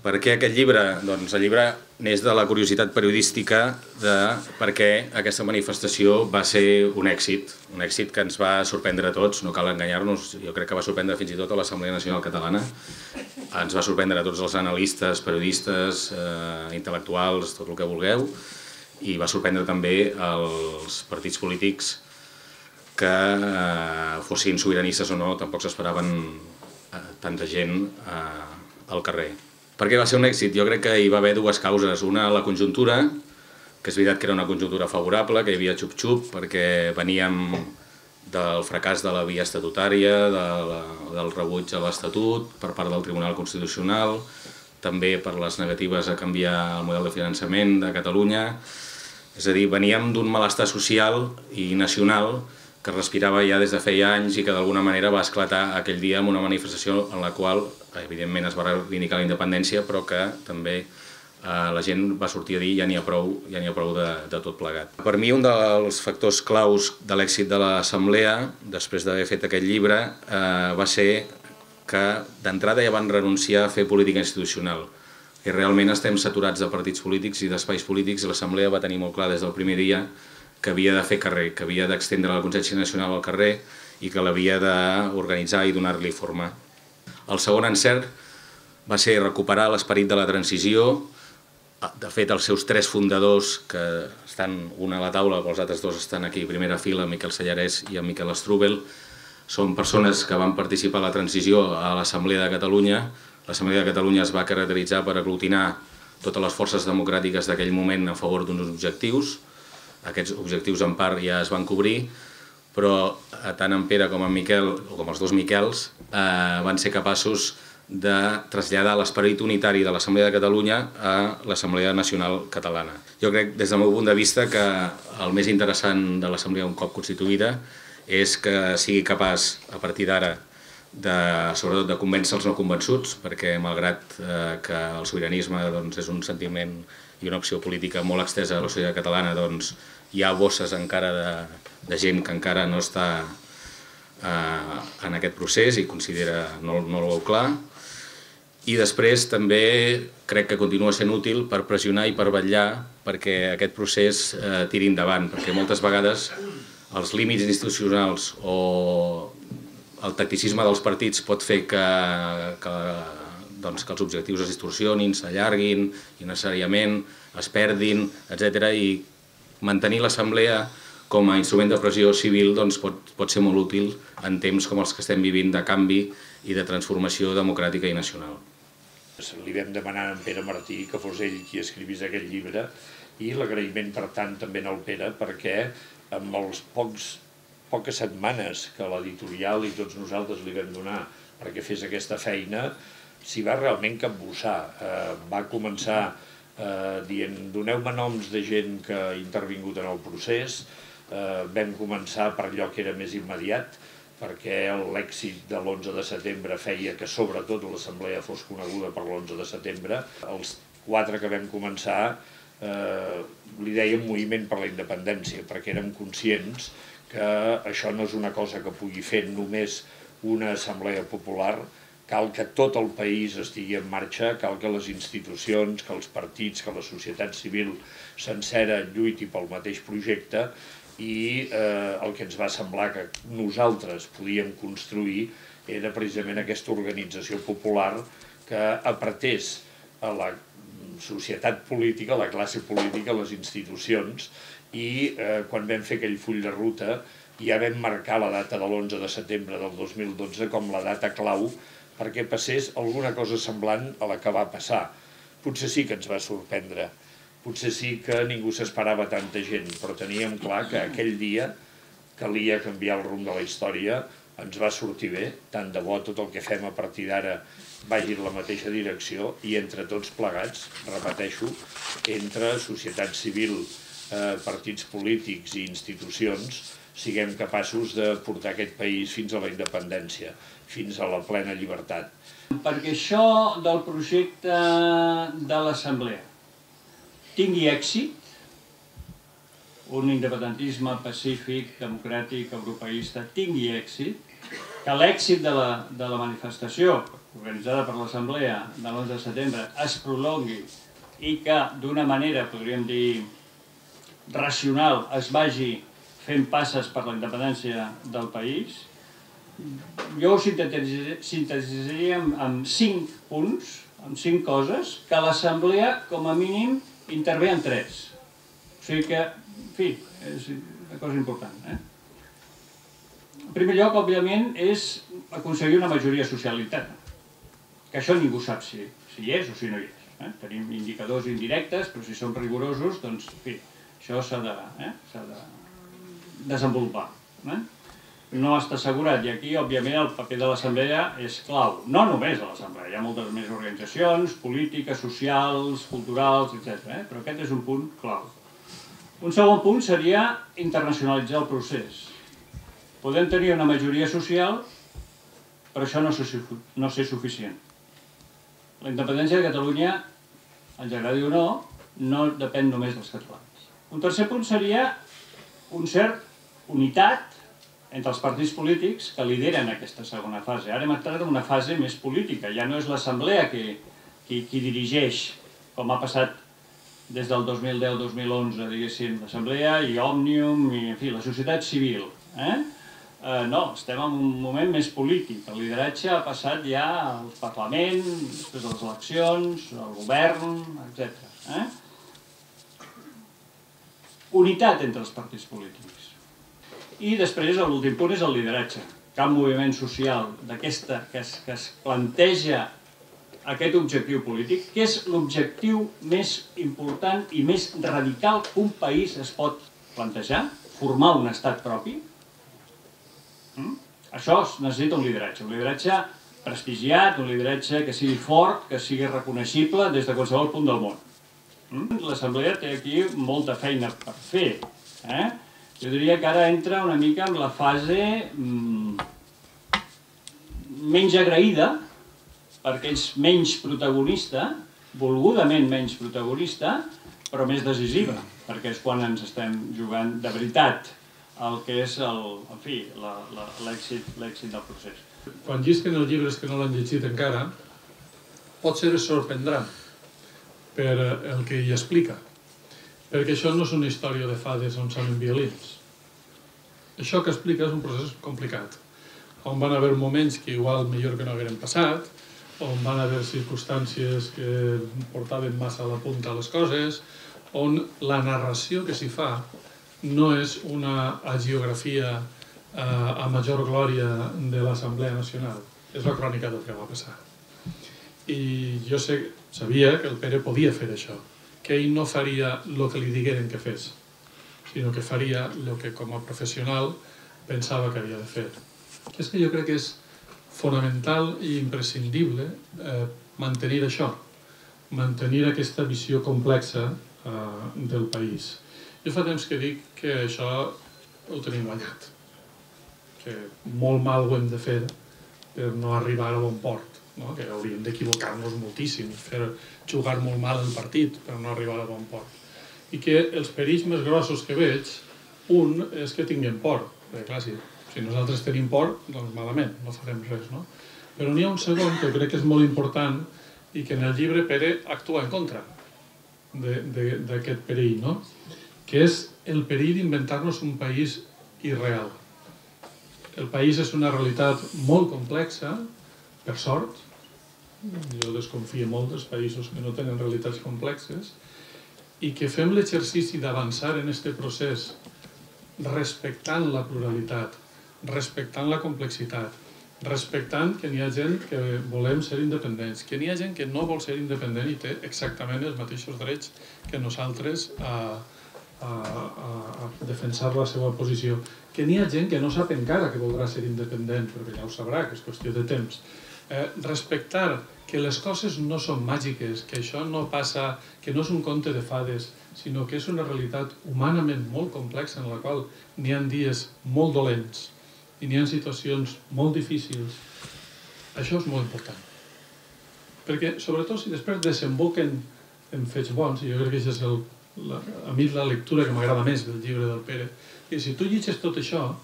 Per què aquest llibre? Doncs el llibre neix de la curiositat periodística de per què aquesta manifestació va ser un èxit que ens va sorprendre a tots, no cal enganyar-nos, jo crec que va sorprendre fins i tot a l'Assemblea Nacional Catalana, ens va sorprendre a tots els analistes, periodistes, intel·lectuals, tot el que vulgueu, i va sorprendre també els partits polítics que fossin sobiranistes o no, tampoc s'esperaven tanta gent al carrer. Per què va ser un èxit? Jo crec que hi va haver dues causes. Una, la conjuntura, que és veritat que era una conjuntura favorable, que hi havia xup-xup, perquè veníem del fracàs de la via estatutària, del rebuig a l'Estatut per part del Tribunal Constitucional, també per les negatives a canviar el model de finançament de Catalunya. És a dir, veníem d'un malestar social i nacional que respirava ja des de feia anys i que d'alguna manera va esclatar aquell dia amb una manifestació en la qual, evidentment, es va reivindicar la independència, però que també la gent va sortir a dir ja n'hi ha prou de tot plegat. Per mi, un dels factors claus de l'èxit de l'Assemblea, després d'haver fet aquest llibre, va ser que d'entrada ja van renunciar a fer política institucional. I realment estem saturats de partits polítics i d'espais polítics i l'Assemblea va tenir molt clar des del primer dia que havia de fer carrer, que havia d'extendre la consciència nacional al carrer i que l'havia d'organitzar i donar-li forma. El segon encert va ser recuperar l'esperit de la transició. De fet, els seus tres fundadors, que estan un a la taula, els altres dos estan aquí a primera fila, Miquel Sellarès i en Miquel Strubel, són persones que van participar a la transició a l'Assemblea de Catalunya. L'Assemblea de Catalunya es va caracteritzar per aglutinar totes les forces democràtiques d'aquell moment a favor d'uns objectius. Aquests objectius en part ja es van cobrir, però tant en Pere com en Miquel, o com els dos Miquels, van ser capaços de traslladar l'esperit unitari de l'Assemblea de Catalunya a l'Assemblea Nacional Catalana. Jo crec, des del meu punt de vista, que el més interessant de l'Assemblea un cop constituïda és que sigui capaç, a partir d'ara, sobretot de convèncer els no convençuts, perquè malgrat que el sobiranisme és un sentiment i una opció política molt extesa a la societat catalana, hi ha bosses encara de gent que encara no està en aquest procés i no el veu clar. I després també crec que continua sent útil per pressionar i per vetllar perquè aquest procés tiri endavant, perquè moltes vegades els límits institucionals o el tacticisme dels partits pot fer que els objectius es distorsionin, s'allarguin innecessàriament, es perdin, etc. I mantenir l'Assemblea com a instrument de pressió civil pot ser molt útil en temps com els que estem vivint de canvi i de transformació democràtica i nacional. Li vam demanar a en Pere Martí que fos ell qui escrivís aquest llibre i l'agraïment, per tant, també al Pere, perquè amb els poques setmanes que l'editorial i tots nosaltres li vam donar perquè fes aquesta feina, s'hi va realment capbussar. Va començar dient, doneu-me noms de gent que ha intervingut en el procés, vam començar per allò que era més immediat, perquè l'èxit de l'11 de setembre feia que sobretot l'Assemblea fos coneguda per l'11 de setembre. Els 4 que vam començar li dèiem moviment per la independència, perquè érem conscients que això no és una cosa que pugui fer només una assemblea popular, cal que tot el país estigui en marxa, cal que les institucions, que els partits, que la societat civil sencera lluiti pel mateix projecte i el que ens va semblar que nosaltres podíem construir era precisament aquesta organització popular que apretés a la societat política, a la classe política, a les institucions i quan vam fer aquell full de ruta ja vam marcar la data de l'11 de setembre del 2012 com la data clau perquè passés alguna cosa semblant a la que va passar. Potser sí que ens va sorprendre, potser sí que ningú s'esperava tanta gent, però teníem clar que aquell dia calia canviar el rumb de la història, ens va sortir bé, tant de bo tot el que fem a partir d'ara vagi en la mateixa direcció i entre tots plegats, repeteixo, entre societat civil, partits polítics i institucions, siguem capaços de portar aquest país fins a la independència, fins a la plena llibertat. Perquè això del projecte de l'Assemblea tingui èxit, un independentisme pacífic, democràtic, europeista, tingui èxit, que l'èxit de la manifestació organitzada per l'Assemblea de l'11 de setembre es prolongui i que d'una manera, podríem dir, racional es vagi fent passes per la independència del país, jo ho sintetitzaria amb 5 punts, amb 5 coses, que l'Assemblea, com a mínim, intervé en 3. O sigui que, en fi, és una cosa important. En primer lloc, òbviament, és aconseguir una majoria social interna. Que això ningú sap si hi és o si no hi és. Tenim indicadors indirectes, però si som rigorosos, doncs, en fi, això s'ha de desenvolupar. No està assegurat, i aquí, òbviament, el paper de l'Assemblea és clau. No només a l'Assemblea, hi ha moltes més organitzacions, polítiques, socials, culturals, etc. Però aquest és un punt clau. Un segon punt seria internacionalitzar el procés. Podem tenir una majoria social, però això no és suficient. La independència de Catalunya, ens agradi o no, no depèn només dels catalans. Un tercer punt seria una certa unitat entre els partits polítics que lideren aquesta segona fase. Ara hem entrat en una fase més política, ja no és l'Assemblea qui dirigeix, com ha passat des del 2010-2011, diguéssim, l'Assemblea i Òmnium, i, en fi, la societat civil. No, estem en un moment més polític. El lideratge ha passat ja al Parlament, després de les eleccions, al govern, etc. Unitat entre els partits polítics. I després l'últim punt és el lideratge. Cap moviment social d'aquesta que es planteja aquest objectiu polític, que és l'objectiu més important i més radical que un país es pot plantejar, formar un estat propi. Això necessita un lideratge prestigiat, un lideratge que sigui fort, que sigui reconeixible des de qualsevol punt del món. L'Assemblea té aquí molta feina per fer. Jo diria que ara entra una mica en la fase menys agraïda, perquè és menys protagonista, volgudament menys protagonista, però més decisiva, perquè és quan ens estem jugant de veritat el que és l'èxit del procés. Quan llisquen els llibres que no l'han llegit encara, potser es sorprendran per el que hi explica. Perquè això no és una història de fades on sonen violins. Això que explica és un procés complicat, on van haver moments que igual millor que no hagueren passat, on van haver circumstàncies que portaven massa a la punta les coses, on la narració que s'hi fa no és una hagiografia a major glòria de l'Assemblea Nacional, és la crònica del que va passar. I jo sabia que el Pere podia fer això, que ell no faria el que li digueren que fes, sinó que faria el que com a professional pensava que havia de fer. És que jo crec que és fonamental i imprescindible mantenir això, mantenir aquesta visió complexa del país. Jo fa temps que dic que això ho tenim guanyat, que molt mal ho hem de fer per no arribar a bon port, que hauríem d'equivocar-nos moltíssim, fer jugar molt mal el partit per no arribar a bon port. I que els perills més grossos que veig, un és que tinguem por, perquè clar, si nosaltres tenim por, doncs malament, no farem res, no? Però n'hi ha un segon que crec que és molt important i que en el llibre Pere actua en contra d'aquest perill, no? Que és el perill d'inventar-nos un país irreal. El país és una realitat molt complexa, per sort. Jo desconfio molt dels països que no tenen realitats complexes i que fem l'exercici d'avançar en aquest procés respectant la pluralitat, respectant la complexitat, respectant que n'hi ha gent que volem ser independents, que n'hi ha gent que no vol ser independent i té exactament els mateixos drets que nosaltres a defensar la seva posició, que n'hi ha gent que no sap encara que voldrà ser independent, perquè ja ho sabrà, que és qüestió de temps. Respectar que les coses no són màgiques, que això no passa, que no és un conte de fades, sinó que és una realitat humanament molt complexa en la qual n'hi ha dies molt dolents i n'hi ha situacions molt difícils. Això és molt important. Perquè, sobretot, si després desemboquen en fets bons, i jo crec que això és a mi la lectura que m'agrada més del llibre del Pere, i si tu llegeixes tot això,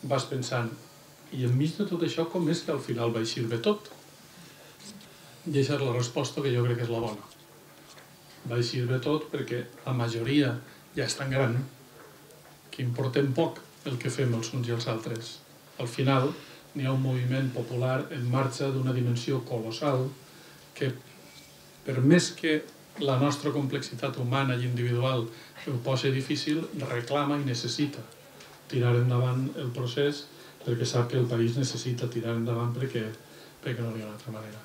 vas pensant, I enmig de tot això, com és que al final va eixir bé tot? I aquesta és la resposta que jo crec que és la bona. Va eixir bé tot perquè la majoria ja és tan gran que importem poc el que fem els uns i els altres. Al final n'hi ha un moviment popular en marxa d'una dimensió colossal que, per més que la nostra complexitat humana i individual ho posa difícil, reclama i necessita tirar endavant el procés perquè sap que el país necessita tirar endavant perquè no hi ha una altra manera.